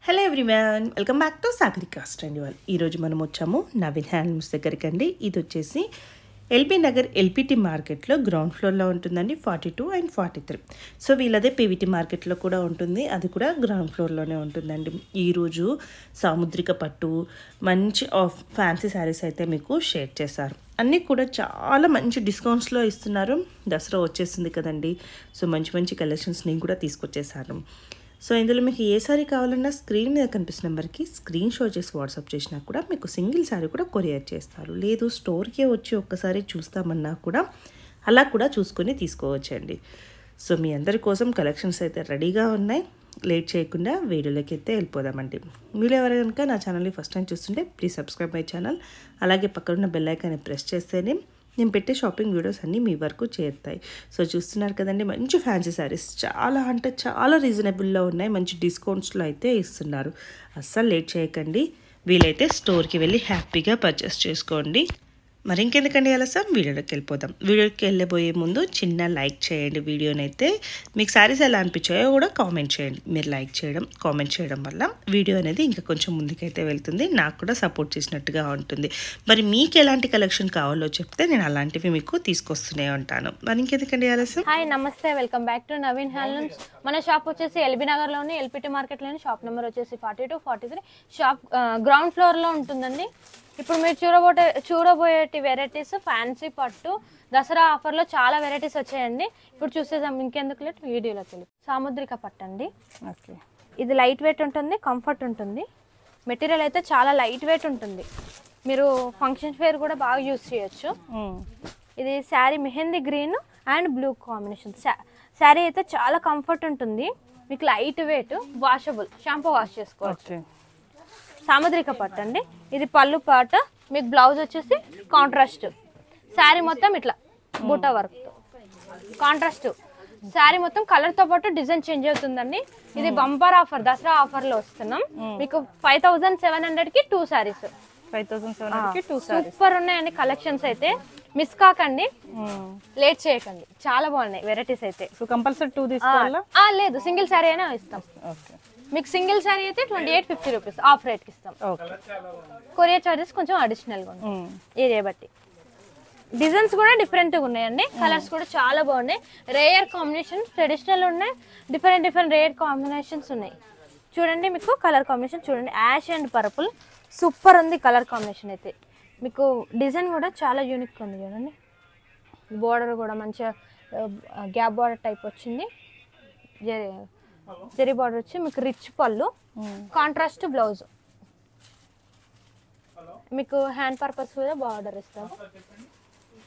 Hello everyone, welcome back to Sagarika style. ఈరోజు మనం వచ్చాము నవీన్ హ్యాండ్లూమ్స్ దగ్గరికి అండి. ఇది వచ్చేసి ఎల్బీ నగర్ ఎల్పిటి మార్కెట్లో గ్రౌండ్ ఫ్లోర్లో ఉంటుందండి, 42 and 43. సో వీళ్ళదే పీవీటీ మార్కెట్లో కూడా ఉంటుంది, అది కూడా గ్రౌండ్ ఫ్లోర్లోనే ఉంటుందండి. ఈరోజు సాముద్రిక పట్టు మంచి ఫ్యాన్సీ శారీస్ అయితే మీకు షేర్ చేశారు. అన్నీ కూడా చాలా మంచి డిస్కౌంట్స్లో ఇస్తున్నారు. దసరా వచ్చేసింది కదండి, సో మంచి మంచి కలెక్షన్స్ నేను కూడా తీసుకొచ్చేసాను. సో ఇందులో మీకు ఏ సారీ కావాలన్నా స్క్రీన్ మీద కనిపిస్తున్న నెంబర్కి స్క్రీన్ షాట్ చేసి వాట్సాప్ చేసినా కూడా మీకు సింగిల్ సారీ కూడా కొరియర్ చేస్తారు. లేదు స్టోర్కే వచ్చి ఒక్కసారి చూస్తామన్నా కూడా అలా కూడా చూసుకొని తీసుకోవచ్చండి. సో మీ అందరి కోసం కలెక్షన్స్ అయితే రెడీగా ఉన్నాయి. లేట్ చేయకుండా వీడియోలోకి అయితే వెళ్ళిపోదామండి. మీరు ఎవరు కనుక నా ఛానల్ని ఫస్ట్ టైం చూస్తుంటే ప్లీజ్ సబ్స్క్రైబ్ మై ఛానల్. అలాగే పక్కనున్న బెల్ ఐకాన్ని ప్రెస్ చేస్తేనే నేను పెట్టే షాపింగ్ వీడియోస్ అన్నీ మీ వరకు చేరుతాయి. సో చూస్తున్నారు కదండి, మంచి ఫ్యాన్సీ శారీస్ చాలా అంటే చాలా రీజనబుల్లో ఉన్నాయి, మంచి డిస్కౌంట్స్లో అయితే ఇస్తున్నారు. అస్సలు లేట్ చేయకండి, వీలైతే స్టోర్కి వెళ్ళి హ్యాపీగా పర్చేస్ చేసుకోండి. మరి ఇంకెందుకండి ఆలస్యం, వీడియోలోకి వెళ్ళిపోదాం. వీడియోకి వెళ్ళబోయే ముందు చిన్న లైక్ చేయండి. వీడియోనైతే మీకు శారీస్ ఎలా అనిపించాయో కూడా కామెంట్ చేయండి. మీరు లైక్ చేయడం, కామెంట్ చేయడం వల్ల వీడియో అనేది ఇంకా కొంచెం ముందుకైతే వెళ్తుంది, నాకు కూడా సపోర్ట్ చేసినట్టుగా ఉంటుంది. మరి మీకు ఎలాంటి కలెక్షన్ కావాలో చెప్తే నేను అలాంటివి మీకు తీసుకొస్తూనే ఉంటాను. మరి ఇంకెందుకండి ఆలస్యం. హాయ్ నమస్తే, welcome back to Naveen handlooms. మన షాప్ వచ్చేసి ఎల్బీ నగర్లోని ఎల్పిటి మార్కెట్లోని షాప్ నెంబర్ వచ్చేసి 42, 43. షాప్ గ్రౌండ్ ఫ్లోర్లో ఉంటుందండి. ఇప్పుడు మీరు చూడబోయేటి వెరైటీస్ ఫ్యాన్సీ పట్టు దసరా ఆఫర్లో చాలా వెరైటీస్ వచ్చాయండి. ఇప్పుడు చూసేద్దాం, ఇంకెందుకు లేట్ వీడియోలోకి వెళ్ళి. సాముద్రిక పట్టు అండి. ఓకే, ఇది లైట్ వెయిట్ ఉంటుంది, కంఫర్ట్ ఉంటుంది. మెటీరియల్ అయితే చాలా లైట్ వెయిట్ ఉంటుంది. మీరు ఫంక్షన్ వేర్ కూడా బాగా యూజ్ చేయొచ్చు. ఇది sari mehndi green and blue combination. Sari అయితే చాలా కంఫర్ట్ ఉంటుంది, మీకు light weight, washable, shampoo wash చేసుకోవచ్చు. సాముద్రిక పట్టు అండి. ఇది పళ్ళు పాట, మీకు బ్లౌజ్ వచ్చేసి కాంట్రాస్ట్. శారీ మొత్తం ఇట్లా బూటా వర్క్ కాంట్రాస్ట్. శారీ మొత్తం కలర్ తో పాటు డిజైన్ చేంజ్ అవుతుందండి. ఇది బంపర్ ఆఫర్, దసరా ఆఫర్ లో వస్తున్నాం. మీకు 5700 కి 2 శారీస్. 5700 కి 2 శారీస్ సూపర్ ఉన్నాయండి. కలెక్షన్స్ అయితే మిస్ కాకండి, లేట్ చేయకండి, చాలా బాగున్నాయి వెరైటీస్ అయితే. సో కంపల్సరీ 2 తీసుకోవాలా? లేదు, సింగిల్ శారీ అయినా ఇస్తాం. మీకు సింగిల్ శారీ అయితే 2850 రూపీస్ ఆఫ్ రేట్కి ఇస్తాం. కొరియర్ చార్జెస్ కొంచెం అడిషనల్గా ఉన్నాయి ఏరియా బట్టి. డిజైన్స్ కూడా డిఫరెంట్గా ఉన్నాయండి, కలర్స్ కూడా చాలా బాగున్నాయి. రేయర్ కాంబినేషన్, ట్రెడిషనల్ ఉన్నాయి, డిఫరెంట్ రేయర్ కాంబినేషన్స్ ఉన్నాయి. చూడండి, మీకు కలర్ కాంబినేషన్ చూడండి, యాష్ అండ్ పర్పుల్ సూపర్ ఉంది కలర్ కాంబినేషన్ అయితే. మీకు డిజైన్ కూడా చాలా యూనిక్ ఉంది చూడండి. బోర్డర్ కూడా మంచిగా గ్యాప్ బార్డర్ టైప్ వచ్చింది, జరీ బార్డర్ వచ్చి మీకు రిచ్ పళ్ళు, కాంట్రాస్ట్ బ్లౌజ్. మీకు హ్యాండ్ పర్పస్ కూడా బార్డర్ ఇస్తాము.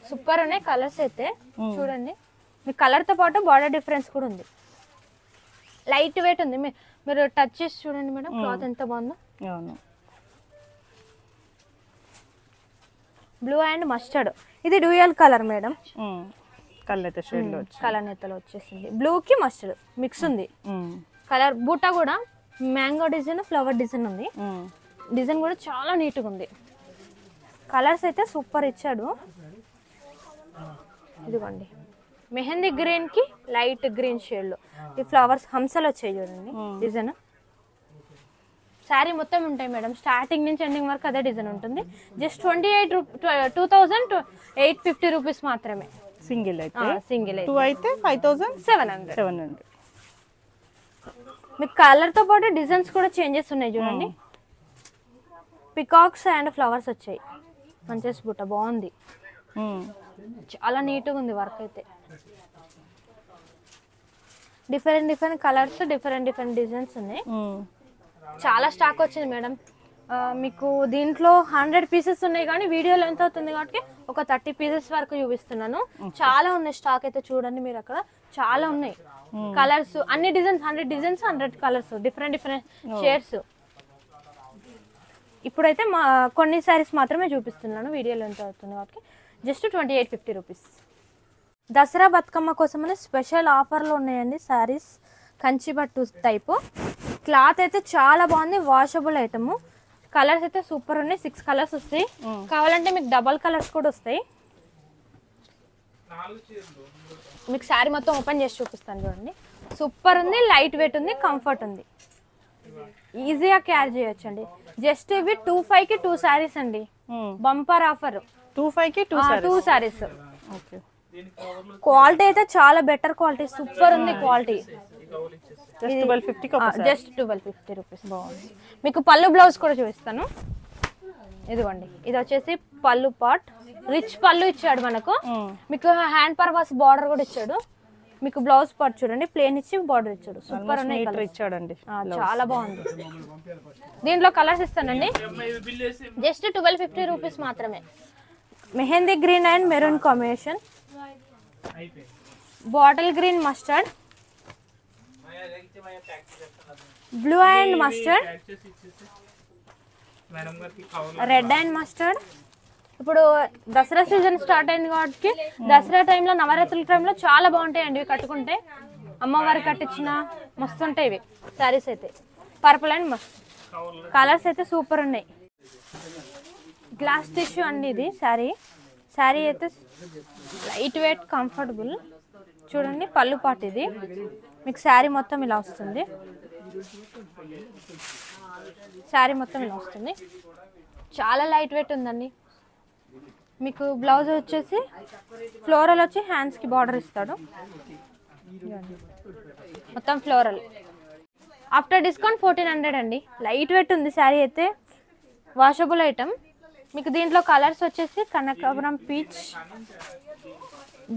సూపర్ ఉన్నాయి కలర్స్ అయితే. చూడండి, మీకు కలర్ తో పాటు బార్డర్ డిఫరెన్స్ కూడా ఉంది. లైట్ వెయిట్ ఉంది, మీరు టచ్ చేసి చూడండి మేడం, క్లాత్ ఎంత బాగుందో. బ్లూ అండ్ మస్టర్డ్, ఇది డ్యూయల్ కలర్ మేడం. కలర్ నేతలో వచ్చేసింది, బ్లూ కి మస్టర్డ్ మిక్స్ ఉంది. కలర్ బూటా కూడా మ్యాంగో డిజైన్, ఫ్లవర్ డిజైన్ ఉంది. డిజైన్ కూడా చాలా నీట్గా ఉంది. కలర్స్ అయితే సూపర్ ఇచ్చాడు. ఇదిగోండి, మెహందీ గ్రీన్ కి లైట్ గ్రీన్ షేడ్ లో ఈ ఫ్లవర్స్ హంసలు వచ్చాయి చూడండి డిజైన్. శారీ మొత్తం ఉంటాయి మేడం, స్టార్టింగ్ నుంచి ఎండింగ్ వరకు అదే డిజైన్ ఉంటుంది. జస్ట్ 2850 రూపీస్ మాత్రమే సింగిల్ అయితే. సింగిల్ 2 అయితే 5700. మీకు కలర్ తో పాటు డిజైన్స్ కూడా చేంజెస్ ఉన్నాయి చూడండి. పికాక్స్ అండ్ ఫ్లవర్స్ వచ్చాయి, మంచి బుట్ట బాగుంది, చాలా నీట్గా ఉంది వర్క్ అయితే. డిఫరెంట్ కలర్స్, డిఫరెంట్ డిజైన్స్ ఉన్నాయి. చాలా స్టాక్ వచ్చింది మేడం. మీకు దీంట్లో 100 పీసెస్ ఉన్నాయి, కానీ వీడియోలో ఎంత అవుతుంది కాబట్టి ఒక 30 పీసెస్ వరకు చూపిస్తున్నాను. చాలా ఉన్నాయి స్టాక్ అయితే, చూడండి మీరు అక్కడ చాలా ఉన్నాయి కలర్స్, అన్ని designs 100 designs 100 colours, different shades. ఇప్పుడైతే కొన్ని శారీస్ మాత్రమే చూపిస్తున్నాను, వీడియోలో ఎంత అవుతుంది కాబట్టి జస్ట్ 2850 రూపీస్. దసరా బతుకమ్మ కోసమని స్పెషల్ ఆఫర్లు ఉన్నాయండి. శారీస్ కంచి పట్టు టైపు, క్లాత్ అయితే చాలా బాగుంది, వాషబుల్ ఐటమ్. కలర్స్ అయితే సూపర్ ఉన్నాయి, 6 కలర్స్ వస్తాయి. కావాలంటే మీకు డబల్ కలర్స్ కూడా వస్తాయి. మీకు శారీ మొత్తం ఓపెన్ చేసి చూపిస్తాను చూడండి. సూపర్ ఉంది, లైట్ వెయిట్ ఉంది, కంఫర్ట్ ఉంది. ఈజీగా క్యారీ చేయొచ్చండి. జస్ట్ ఇవి 2,500కి 2 శారీస్ అండి. బంపర్ ఆఫర్ 2,500కి 2 శారీస్. ఓకే. క్వాలిటీ అయితే చాలా బెటర్ క్వాలిటీ, సూపర్ ఉంది క్వాలిటీ. Just 1250 just 1250 rupees. బాగుంది. మీకు పళ్ళు బ్లౌజ్ కూడా చూపిస్తాను. ఇదిగోండి, ఇది వచ్చేసి పళ్ళు పార్ట్, రిచ్ పళ్ళు ఇచ్చాడు మనకు. మీకు హ్యాండ్ పర్పస్ బార్డర్ కూడా ఇచ్చాడు. మీకు బ్లౌజ్ పార్ట్ చూడండి, ప్లేన్ ఇచ్చి బార్డర్ ఇచ్చాడు. సూపర్ ఉన్నాయి ఇచ్చాడండి, చాలా బాగుంది. దీంట్లో కలర్స్ ఇస్తానండి. జస్ట్ 1250 రూపీస్ మాత్రమే. Mehndi green and maroon combination, bottle green mustard, blue and mustard, red and mustard. ఇప్పుడు దసరా సీజన్ స్టార్ట్ అయింది కాబట్టి దసరా టైంలో, నవరాత్రుల టైంలో చాలా బాగుంటాయండి ఇవి కట్టుకుంటే. అమ్మవారి కట్టించిన మస్తు ఉంటాయి ఇవి శారీస్ అయితే. పర్పుల్ అండ్ మస్త్ కలర్స్ అయితే సూపర్ ఉన్నాయి. గ్లాస్ టిష్యూ అండి ఇది శారీ. శారీ అయితే లైట్ వెయిట్, కంఫర్టబుల్. చూడండి పళ్ళు పాటు ఇది. మీకు శారీ మొత్తం ఇలా వస్తుంది. శారీ మొత్తం ఇలా వస్తుంది. చాలా లైట్ వెయిట్ ఉందండి. మీకు బ్లౌజ్ వచ్చేసి ఫ్లోరల్ వచ్చి హ్యాండ్స్కి బార్డర్ ఇస్తాడు. మొత్తం ఫ్లోరల్. ఆఫ్టర్ డిస్కౌంట్ 1400 అండి. లైట్ వెయిట్ ఉంది శారీ అయితే, వాషబుల్ ఐటమ్. మీకు దీంట్లో కలర్స్ వచ్చేసి కనకాంబరం peach,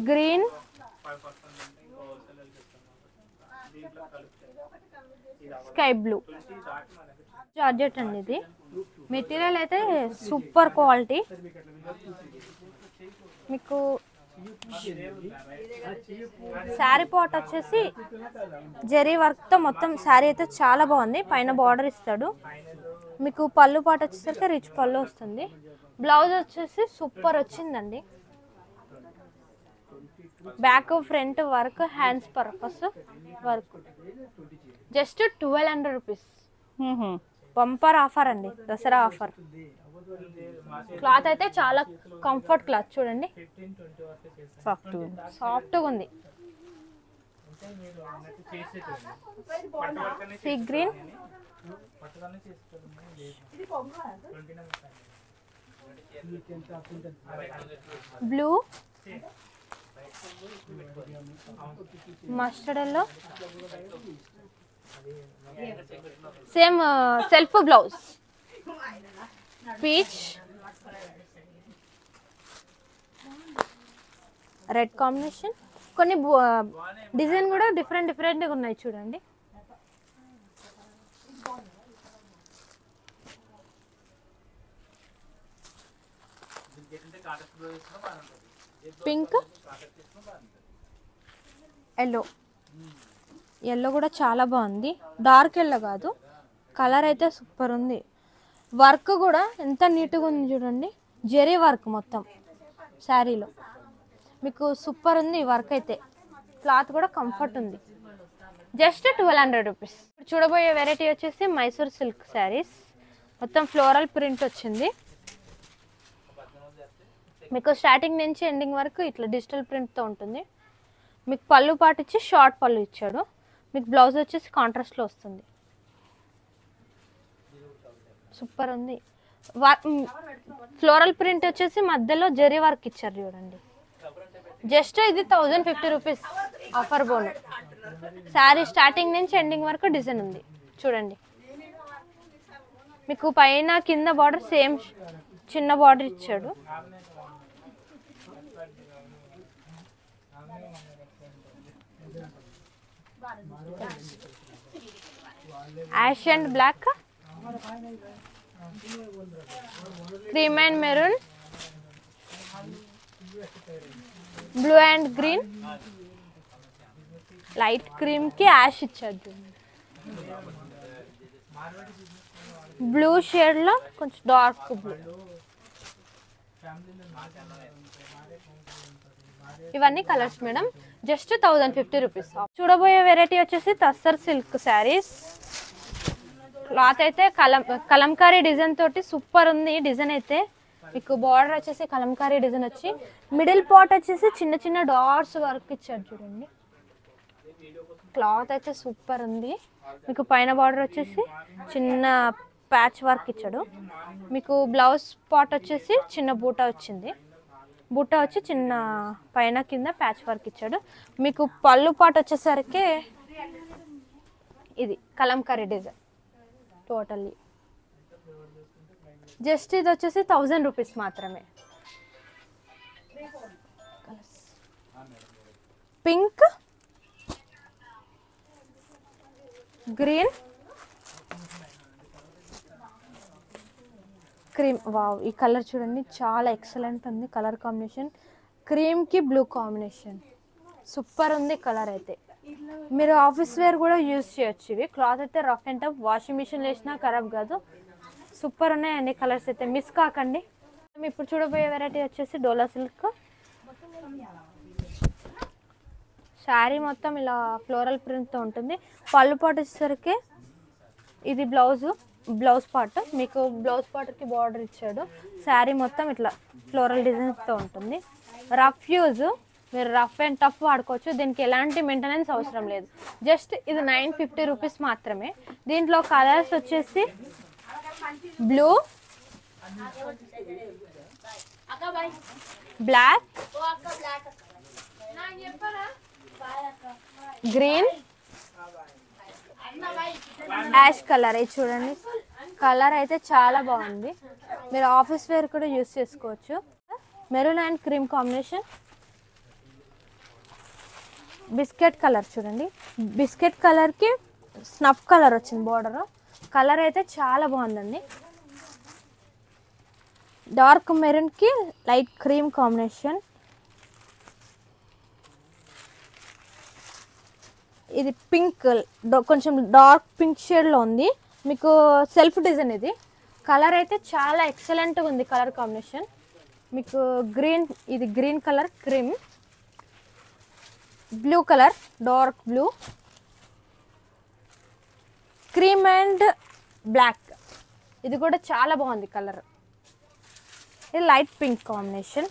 green, sky blue. Georgette అండి ఇది. మెటీరియల్ అయితే సూపర్ క్వాలిటీ. మీకు శారీ పాట్ వచ్చేసి జరీ వర్క్తో మొత్తం శారీ అయితే చాలా బాగుంది. పైన బార్డర్ ఇస్తాడు. మీకు పళ్ళు పాట వచ్చేసరికి రిచ్ పళ్ళు వస్తుంది. బ్లౌజ్ వచ్చేసి సూపర్ వచ్చిందండి. Back front work, hands purpose work. Just 1200 rupees. Bumper offer అండి, దసరా ఆఫర్. క్లాత్ అయితే చాలా కంఫర్ట్ క్లాత్. చూడండి సాఫ్ట్గా ఉంది. Sea green, blue, mustard yellow, same self blouse, peach, red combination. కొన్ని డిజైన్ కూడా డిఫరెంట్గా ఉన్నాయి చూడండి. Pink, yellow. ఎల్లో కూడా చాలా బాగుంది. డార్క్ ఎల్లో కాదు, కలర్ అయితే సూపర్ ఉంది. వర్క్ కూడా ఎంత నీట్గా ఉంది చూడండి. జెరీ వర్క్ మొత్తం శారీలో. మీకు సూపర్ ఉంది వర్క్ అయితే. క్లాత్ కూడా కంఫర్ట్ ఉంది. Just 1200 rupees. చూడబోయే వెరైటీ వచ్చేసి మైసూర్ సిల్క్ శారీస్. మొత్తం ఫ్లోరల్ ప్రింట్ వచ్చింది. మీకు స్టార్టింగ్ నుంచి ఎండింగ్ వరకు ఇట్లా డిజిటల్ ప్రింట్తో ఉంటుంది. మీకు పళ్ళు పాటు ఇచ్చి షార్ట్ పళ్ళు ఇచ్చాడు. మీకు బ్లౌజ్ వచ్చేసి కాంట్రాస్ట్లో వస్తుంది. సూపర్ ఉంది. ఫ్లోరల్ ప్రింట్ వచ్చేసి మధ్యలో జరీ వర్క్ ఇచ్చారు చూడండి. జస్ట్ ఇది 1050 రూపీస్ ఆఫర్ బోను. శారీ స్టార్టింగ్ నుంచి ఎండింగ్ వరకు డిజైన్ ఉంది చూడండి. మీకు పైన కింద బార్డర్ సేమ్ చిన్న బార్డర్ ఇచ్చాడు. Ash and black, cream and maroon, blue and green, light cream కి యాష్ ఇచ్చాడు. బ్లూ షేడ్ లో కొంచెం డార్క్ బ్లూ. ఇవన్నీ కలర్స్ మేడం. Just 1050 rupees. చూడబోయే వెరైటీ వచ్చేసి తస్సర్ సిల్క్ శారీస్. క్లాత్ అయితే కలంకారీ డిజైన్ తోటి సూపర్ ఉంది. డిజైన్ అయితే మీకు బార్డర్ వచ్చేసి కలంకారీ డిజైన్ వచ్చి మిడిల్ పార్ట్ వచ్చేసి చిన్న చిన్న డాట్స్ వర్క్ ఇచ్చారు చూడండి. క్లాత్ అయితే సూపర్ ఉంది. మీకు పైన బార్డర్ వచ్చేసి చిన్న ప్యాచ్ వర్క్ ఇచ్చాడు. మీకు బ్లౌజ్ పార్ట్ వచ్చేసి చిన్న బూటా వచ్చింది. బూటా వచ్చి చిన్న పైన కింద ప్యాచ్ వర్క్ ఇచ్చాడు. మీకు పళ్ళు పార్ట్ వచ్చేసరికి ఇది కలంకారీ డిజైన్ టోటల్లీ. జస్ట్ ఇది వచ్చేసి 1000 రూపీస్ మాత్రమే. Pink, green, cream. వావ్, ఈ కలర్ చూడండి చాలా ఎక్సలెంట్ ఉంది. కలర్ కాంబినేషన్ క్రీమ్కి బ్లూ కాంబినేషన్ సూపర్ ఉంది. కలర్ అయితే మీరు ఆఫీస్ వేర్ కూడా యూజ్ చేయొచ్చు. ఇవి క్లాత్ అయితే rough and tough, washing machine వేసినా ఖరాబ్ కాదు. సూపర్ ఉన్నాయండి కలర్స్ అయితే, మిస్ కాకండి. ఇప్పుడు చూడబోయే వెరైటీ వచ్చేసి డోలా సిల్క్. శారీ మొత్తం ఇలా ఫ్లోరల్ ప్రింట్తో ఉంటుంది. పళ్ళు పాటు వచ్చేసరికి ఇది బ్లౌజ్ పార్ట్. మీకు బ్లౌజ్ పార్ట్కి బార్డర్ ఇచ్చాడు. శారీ మొత్తం ఇట్లా ఫ్లోరల్ డిజైన్స్తో ఉంటుంది. రఫ్ యూజ్, మీరు రఫ్ అండ్ టఫ్ వాడుకోవచ్చు. దీనికి ఎలాంటి మెయింటెనెన్స్ అవసరం లేదు. జస్ట్ ఇది 950 రూపీస్ మాత్రమే. దీంట్లో కలర్స్ వచ్చేసి blue, black, green, ash colour. ఇది చూడండి కలర్ అయితే చాలా బాగుంది. మీరు ఆఫీస్ వేర్ కూడా యూస్ చేసుకోవచ్చు. Maroon and cream combination. Biscuit colour చూడండి, బిస్కెట్ కలర్కి స్నఫ్ కలర్ వచ్చింది బార్డర్. కలర్ అయితే చాలా బాగుందండి. డార్క్ మెరూన్కి లైట్ క్రీమ్ కాంబినేషన్. ఇది పింక్, కొంచెం డార్క్ పింక్ షేడ్లో ఉంది. మీకు సెల్ఫ్ డిజైన్. ఇది కలర్ అయితే చాలా ఎక్సలెంట్గా ఉంది కలర్ కాంబినేషన్. మీకు గ్రీన్, ఇది green colour, cream, blue colour, dark blue, cream and black. ఇది కూడా చాలా బాగుంది కలర్. ఇది light pink combination.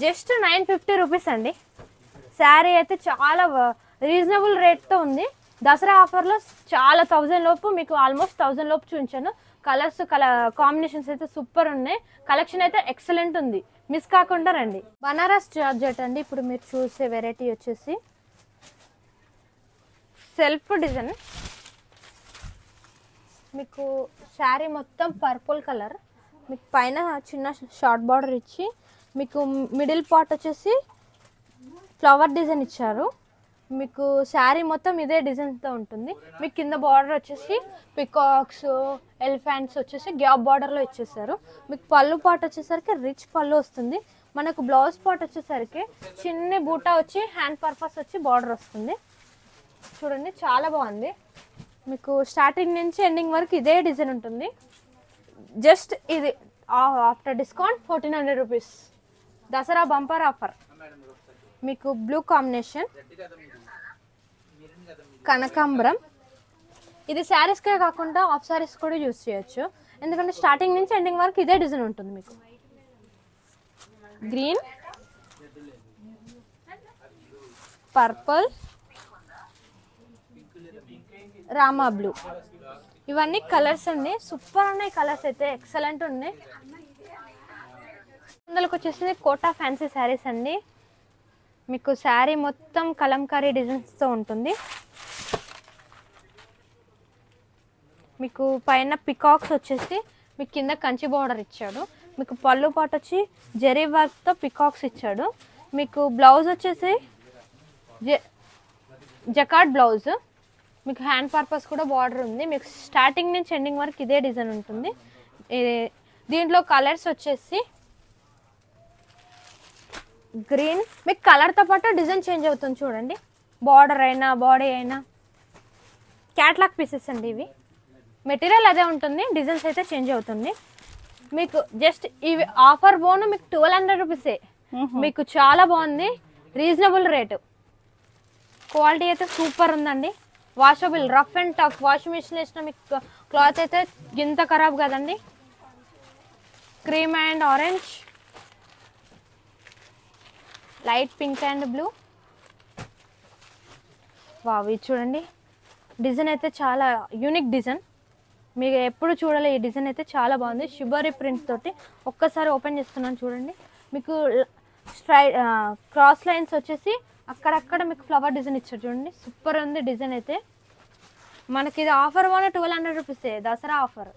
Just 950 rupees అండి. శారీ అయితే చాలా రీజనబుల్ రేట్తో ఉంది. దసరా ఆఫర్లో చాలా 1000 లోపు, మీకు ఆల్మోస్ట్ 1000 లోపు చూపించాను. కలర్స్ కాంబినేషన్స్ అయితే సూపర్ ఉన్నాయి. కలెక్షన్ అయితే ఎక్సలెంట్ ఉంది, మిస్ కాకుండా రండి. బనారస్ జార్జెట్ అండి. ఇప్పుడు మీరు చూసే వెరైటీ వచ్చేసి సెల్ఫ్ డిజైన్. మీకు శారీ మొత్తం పర్పుల్ కలర్. మీకు పైన చిన్న షార్ట్ బార్డర్ ఇచ్చి, మీకు మిడిల్ పార్ట్ వచ్చేసి ఫ్లవర్ డిజైన్ ఇచ్చారు. మీకు శారీ మొత్తం ఇదే డిజైన్తో ఉంటుంది. మీకు కింద బార్డర్ వచ్చేసి పికాక్స్, ఎలిఫెంట్స్ వచ్చేసి గ్యాప్ బార్డర్లో ఇచ్చేసారు. మీకు పళ్ళు పార్ట్ వచ్చేసరికి రిచ్ పళ్ళు వస్తుంది. మనకు బ్లౌజ్ పార్ట్ వచ్చేసరికి చిన్న బూటా వచ్చి హ్యాండ్ పర్పస్ వచ్చి బార్డర్ వస్తుంది. చూడండి చాలా బాగుంది. మీకు స్టార్టింగ్ నుంచి ఎండింగ్ వరకు ఇదే డిజైన్ ఉంటుంది. జస్ట్ ఇది after discount 1400 rupees. Dasara bumper offer. మీకు బ్లూ కాంబినేషన్, కనకాంబరం. ఇది శారీస్కే కాకుండా ఆఫ్ శారీస్ కూడా యూజ్ చేయొచ్చు. ఎందుకంటే స్టార్టింగ్ నుంచి ఎండింగ్ వరకు ఇదే డిజైన్ ఉంటుంది. మీకు గ్రీన్, పర్పుల్, రామా బ్లూ. ఇవన్నీ కలర్స్ అండి. సూపర్ ఉన్నాయి కలర్స్ అయితే, ఎక్సలెంట్ ఉన్నాయి. ఇందులోకి వచ్చేసి కోటా ఫ్యాన్సీ శారీస్ అండి. మీకు శారీ మొత్తం కలంకారీ డిజైన్స్తో ఉంటుంది. మీకు పైన పికాక్స్ వచ్చేసి మీకు కింద కంచి బార్డర్ ఇచ్చాడు. మీకు పళ్ళు పాటు వచ్చి జరీ వర్క్తో పికాక్స్ ఇచ్చాడు. మీకు బ్లౌజ్ వచ్చేసి జకార్డ్ బ్లౌజ్. మీకు హ్యాండ్ పర్పస్ కూడా బార్డర్ ఉంది. మీకు స్టార్టింగ్ నుంచి ఎండింగ్ వరకు ఇదే డిజైన్ ఉంటుంది. దీంట్లో కలర్స్ వచ్చేసి గ్రీన్. మీకు కలర్తో పాటు డిజైన్ చేంజ్ అవుతుంది చూడండి. బార్డర్ అయినా బాడీ అయినా క్యాట్లాగ్ పీసెస్ అండి ఇవి. మెటీరియల్ అదే ఉంటుంది, డిజైన్స్ అయితే చేంజ్ అవుతుంది. మీకు జస్ట్ ఇవి ఆఫర్ బోను మీకు 1200 రూపీసే. మీకు చాలా బాగుంది, రీజనబుల్ రేటు. క్వాలిటీ అయితే సూపర్ ఉందండి. Washable, rough and tough. Washing machine వేసిన మీకు క్లాత్ అయితే గింత ఖరాబ్ కదండి. Cream and orange, light pink and blue. Wow, ఇది చూడండి డిజైన్ అయితే చాలా యూనిక్ డిజైన్, మీకు ఎప్పుడు చూడాలి. ఈ డిజైన్ అయితే చాలా బాగుంది, షిబరి ప్రింట్ తోటి. ఒక్కసారి ఓపెన్ చేస్తున్నాను చూడండి. మీకు క్రాస్ లైన్స్ వచ్చేసి అక్కడక్కడ మీకు ఫ్లవర్ డిజైన్ ఇచ్చారు చూడండి, సూపర్ ఉంది డిజైన్ అయితే. మనకి ఇది ఆఫర్ వన్ 1200 రూపీసే, దసరా ఆఫర్.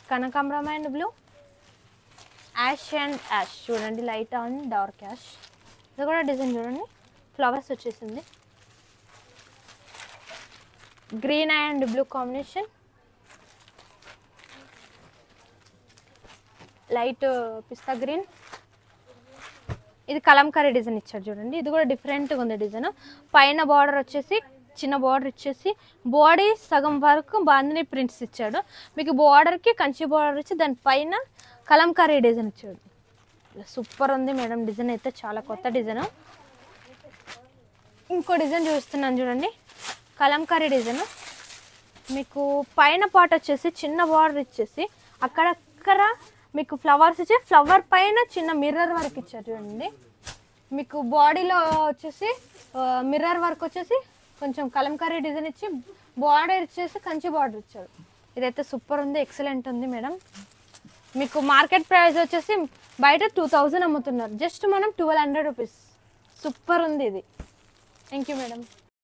కనకాంబరం and blue, ash and ash చూడండి, లైట్ అండ్ డార్క్ యాష్. ఇది కూడా డిజైన్ చూడండి, ఫ్లవర్స్ వచ్చేసింది. Green and blue combination, light పిస్తా గ్రీన్. ఇది కలంకారీ డిజైన్ ఇచ్చారు చూడండి, ఇది కూడా డిఫరెంట్గా ఉంది డిజైన్. పైన బార్డర్ వచ్చేసి చిన్న బార్డర్ ఇచ్చేసి బాడీ సగం వరకు బాందిని ప్రింట్స్ ఇచ్చాడు. మీకు బార్డర్కి కంచి బార్డర్ ఇచ్చి దానిపైన కలంకారీ డిజైన్ ఇచ్చాడు. సూపర్ ఉంది మేడం డిజైన్ అయితే, చాలా కొత్త డిజైన్. ఇంకో డిజైన్ చూస్తున్నాను చూడండి, కలంకారీ డిజైన్. మీకు పైన పార్ట్ వచ్చేసి చిన్న బార్డర్ ఇచ్చేసి అక్కడక్కడ మీకు ఫ్లవర్స్ ఇచ్చి ఫ్లవర్ పైన చిన్న మిర్రర్ వర్క్ ఇచ్చారు చూడండి. మీకు బాడీలో వచ్చేసి మిర్రర్ వర్క్ వచ్చేసి కొంచెం కలంకారీ డిజైన్ ఇచ్చి బార్డర్ ఇచ్చేసి కంచి బార్డర్ ఇచ్చాడు. ఇదైతే సూపర్ ఉంది, ఎక్సలెంట్ ఉంది మేడం. మీకు మార్కెట్ ప్రైస్ వచ్చేసి బయట 2000 అమ్ముతున్నారు, జస్ట్ మనం 1200 రూపీస్. సూపర్ ఉంది ఇది. Thank you madam.